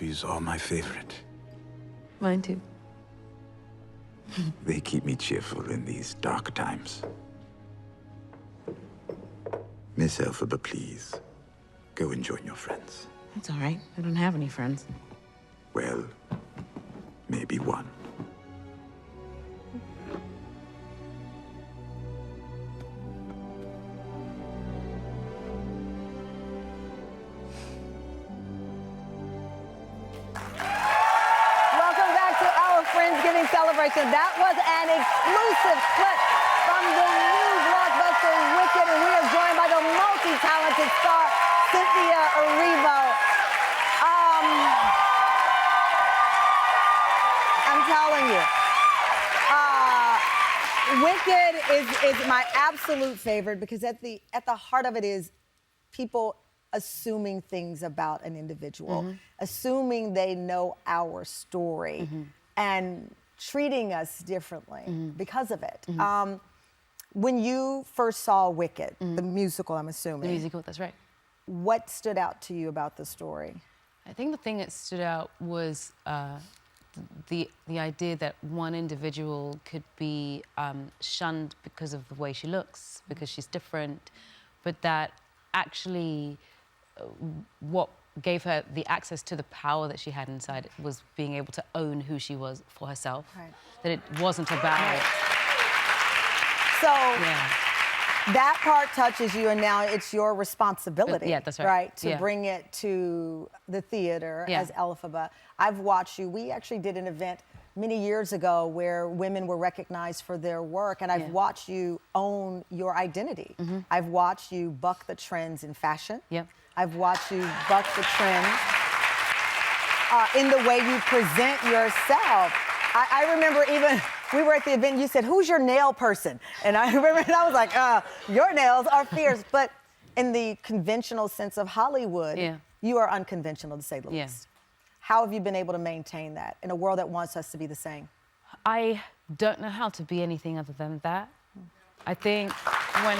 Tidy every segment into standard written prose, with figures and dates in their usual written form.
puppies are my favorite. Mine too. They keep me cheerful in these dark times. Miss Elphaba, please, go and join your friends. It's all right. I don't have any friends. Well, maybe one. Friendsgiving celebration. That was an exclusive clip from the new blockbuster Wicked, and we are joined by the multi-talented star Cynthia Erivo. I'm telling you, Wicked is my absolute favorite because at the heart of it is people assuming things about an individual, assuming they know our story. And treating us differently because of it. When you first saw Wicked, the musical, I'm assuming. The musical, that's right. What stood out to you about the story? I think the thing that stood out was the idea that one individual could be shunned because of the way she looks, because she's different, but that actually what gave her the access to the power that she had inside was being able to own who she was for herself. Right. That it wasn't about... Right. So that part touches you, and now it's your responsibility. Yeah, that's right. Right, to bring it to the theater as Elphaba. I've watched you. We actually did an event many years ago where women were recognized for their work, and I've watched you own your identity. I've watched you buck the trends in fashion. I've watched you buck the trends in the way you present yourself. I remember even, we were at the event, you said, who's your nail person? And I remember, and I was like, your nails are fierce. But in the conventional sense of Hollywood, you are unconventional, to say the least. How have you been able to maintain that in a world that wants us to be the same? I don't know how to be anything other than that. I think when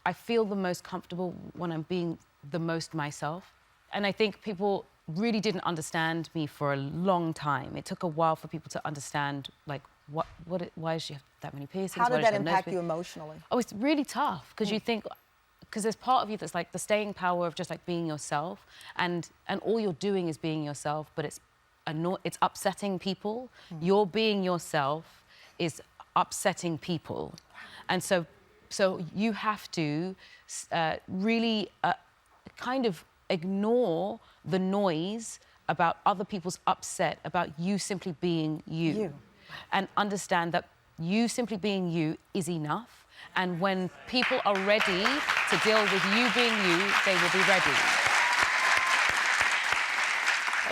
I feel the most comfortable when I'm being the most myself. And I think people really didn't understand me for a long time. It took a while for people to understand, like, why does she have that many piercings? How did that impact you emotionally? Oh, it's really tough, because you think, because there's part of you that's like the staying power of just like being yourself, and all you're doing is being yourself, but it's upsetting people. Your being yourself is upsetting people. And so you have to really kind of ignore the noise about other people's upset about you simply being you. And understand that you simply being you is enough. And when people are ready to deal with you being you, they will be ready.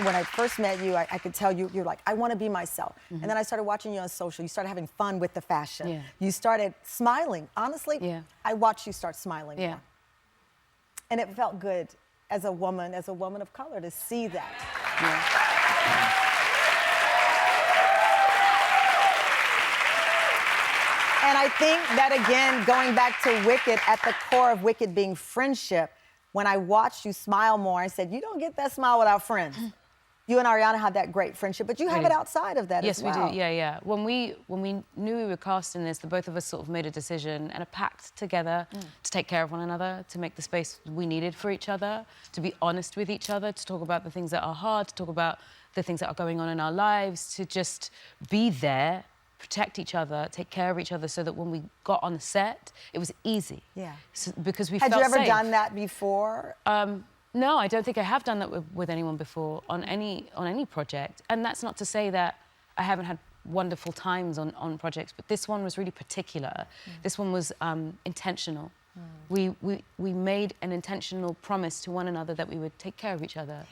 When I first met you, I could tell you're like, I want to be myself. And then I started watching you on social. You started having fun with the fashion. You started smiling. Honestly, I watched you start smiling more. And it felt good as a woman of color, to see that. And I think that, again, going back to Wicked, at the core of Wicked being friendship, when I watched you smile more, I said, you don't get that smile without friends. You and Ariana have that great friendship, but you have it outside of that as well. Yes, we do, yeah. When we knew we were casting this, the both of us sort of made a decision and a pact together to take care of one another, to make the space we needed for each other, to be honest with each other, to talk about the things that are hard, to talk about the things that are going on in our lives, to just be there, protect each other, take care of each other, so that when we got on the set, it was easy. Because we felt safe. Had you ever done that before? No, I don't think I have done that with anyone before on any project. And that's not to say that I haven't had wonderful times on projects, but this one was really particular. This one was intentional. We made an intentional promise to one another that we would take care of each other.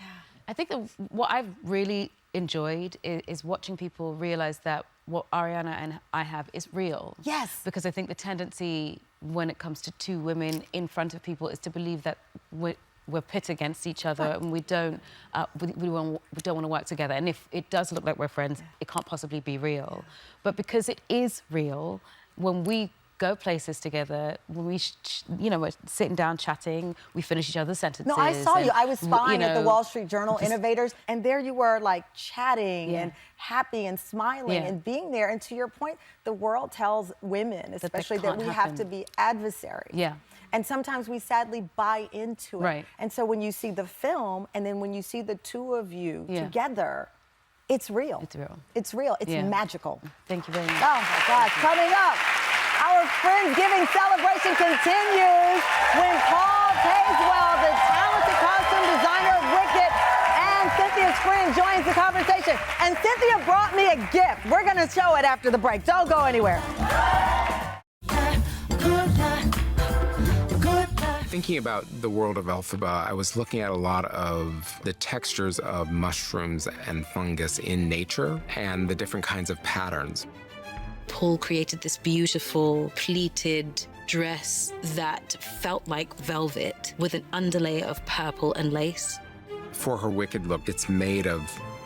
I think that what I've really enjoyed is watching people realise that what Ariana and I have is real. Because I think the tendency when it comes to two women in front of people is to believe that we're pit against each other and we don't want to work together. And if it does look like we're friends, it can't possibly be real. But because it is real, when we go places together. When we, you know, we're sitting down chatting, we finish each other's sentences. No, I saw you. I was spying you at the know, Wall Street Journal Innovators, and there you were, like, chatting Yeah. and happy and smiling Yeah. and being there. And to your point, the world tells women, especially, that we have to be adversaries. Yeah. And sometimes we sadly buy into it. Right. And so when you see the film, and then when you see the two of you Yeah. together, it's real. It's real. It's real. It's Yeah. magical. Thank you very much. Oh my gosh, coming up, our Friendsgiving celebration continues when Paul Tazewell, the talented costume designer of Wicked, and Cynthia's friend joins the conversation. And Cynthia brought me a gift. We're gonna show it after the break. Don't go anywhere. Thinking about the world of Elphaba, I was looking at a lot of the textures of mushrooms and fungus in nature and the different kinds of patterns. Paul created this beautiful pleated dress that felt like velvet with an underlayer of purple and lace. For her Wicked look, it's made of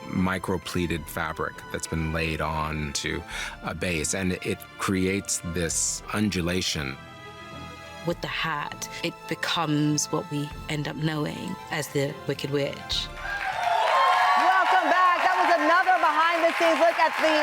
micro-pleated fabric that's been laid on to a base, and it creates this undulation. With the hat, it becomes what we end up knowing as the Wicked Witch. Welcome back. That was another behind-the-scenes look at the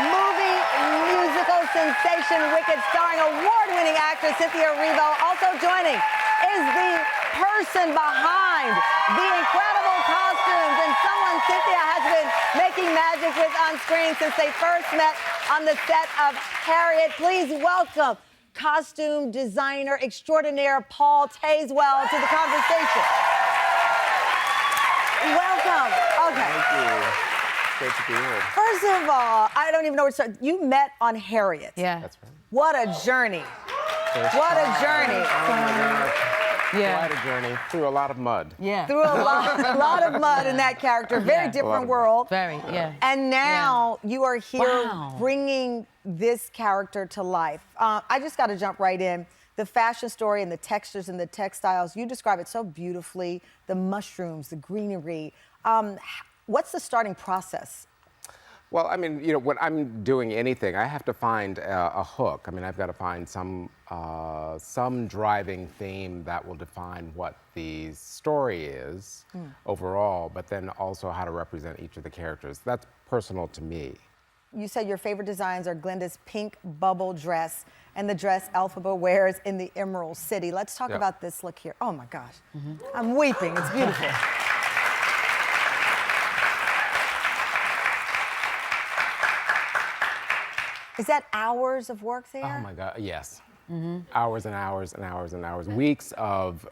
movie musical sensation Wicked, starring award-winning actress Cynthia Erivo. Also joining is the person behind the incredible costumes, and someone Cynthia has been making magic with on screen since they first met on the set of Harriet. Please welcome costume designer extraordinaire Paul Tazewell to the conversation. Welcome. Okay. Thank you. Great to be here. First of all, I don't even know where to start. You met on Harriet. Yeah. That's right. What a journey. First What a time. journey. Oh my gosh. Yeah. Quite a journey through a lot of mud. Yeah. Through a lot of mud in that character. Very Yeah. different of world. Very, yeah. And now you are here Wow. bringing this character to life. I just got to jump right in. The fashion story and the textures and the textiles, you describe it so beautifully. The mushrooms, the greenery. What's the starting process? Well, I mean, you know, when I'm doing anything, I have to find a hook. I mean, I've got to find some driving theme that will define what the story is overall, but then also how to represent each of the characters. That's personal to me. You said your favorite designs are Glenda's pink bubble dress and the dress Elphaba wears in the Emerald City. Let's talk Yep. about this look here. Oh my gosh, I'm weeping, it's beautiful. Is that hours of work there? Oh my God, yes. Hours and hours and hours and hours, weeks of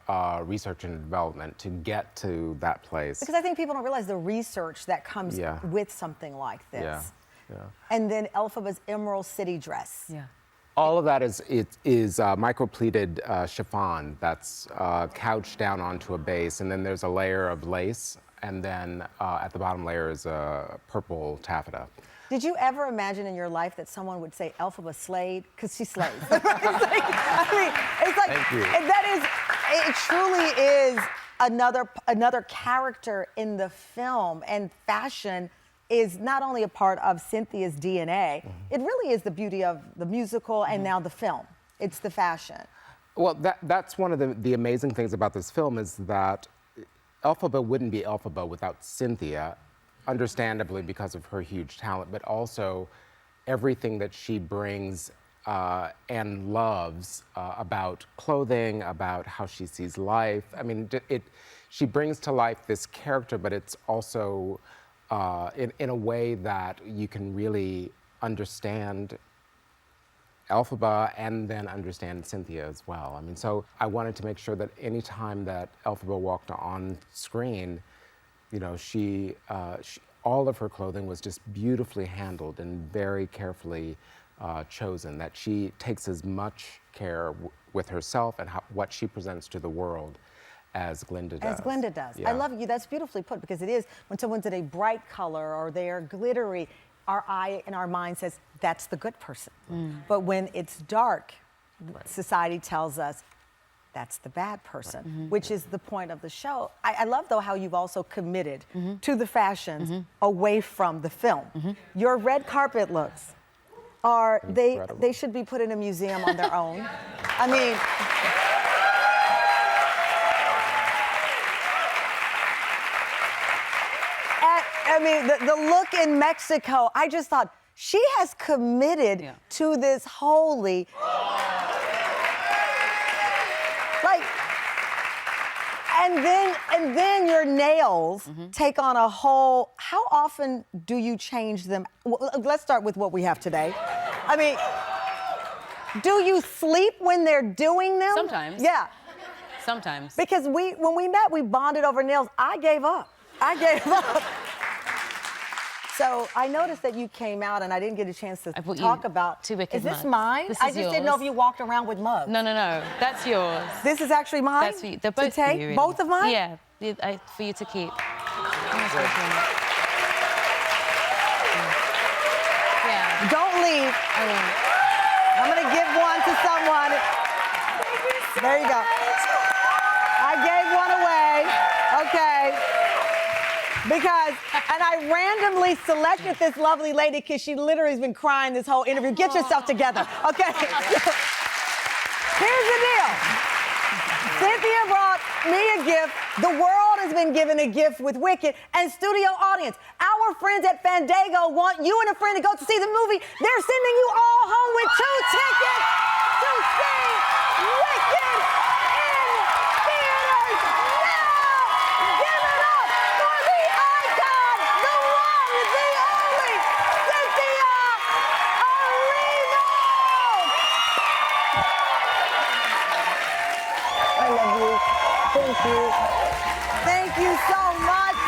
research and development to get to that place. Because I think people don't realize the research that comes Yeah. with something like this. Yeah, yeah. And then Elphaba's Emerald City dress. Yeah. All of that is micro-pleated chiffon that's couched down onto a base, and then there's a layer of lace, and then at the bottom layer is a purple taffeta. Did you ever imagine in your life that someone would say Elphaba slayed? Because she slays. It's like, Thank you. it truly is another character in the film, and fashion is not only a part of Cynthia's DNA, it really is the beauty of the musical and now the film. It's the fashion. Well, that's one of the amazing things about this film is that Elphaba wouldn't be Elphaba without Cynthia, understandably because of her huge talent, but also everything that she brings and loves about clothing, about how she sees life. I mean, she brings to life this character, but it's also in a way that you can really understand Elphaba and then understand Cynthia as well. I mean, so I wanted to make sure that any time that Elphaba walked on screen, you know, all of her clothing was just beautifully handled and very carefully chosen, that she takes as much care with herself and what she presents to the world as Glenda does. As Glenda does. Yeah. I love you. That's beautifully put, because it is, when someone's in a bright color or they're glittery, our eye and our mind says, that's the good person. But when it's dark, society tells us, that's the bad person, which is the point of the show. I love, though, how you've also committed to the fashions away from the film. Your red carpet looks are, Incredible. they should be put in a museum on their own. I mean, the look in Mexico, I just thought, she has committed to this holy, like, and then your nails take on a whole, how often do you change them? Well, let's start with what we have today. I mean, do you sleep when they're doing them? Sometimes. Yeah. Sometimes. Because when we met, we bonded over nails. I gave up. So I noticed that you came out, and I didn't get a chance to talk about. 2 wicked Is this mugs. mine? This I is just didn't know if you walked around with mugs. No, that's yours. This is actually mine. That's for you. They're both to take. for you, really. Both of mine. Yeah, for you to keep. Yeah. Don't leave. I won't. I'm gonna give one to someone. There you go. I gave one away. Okay. Because, and I randomly selected this lovely lady because she literally has been crying this whole interview. Get yourself together, okay? Here's the deal. Cynthia brought me a gift. The world has been given a gift with Wicked. And studio audience, our friends at Fandango want you and a friend to go to see the movie. They're sending you all home with 2 tickets to see Wicked in theaters now. Give it up for the icon, the one, the only, Cynthia Erivo. I love you. Thank you. Thank you so much.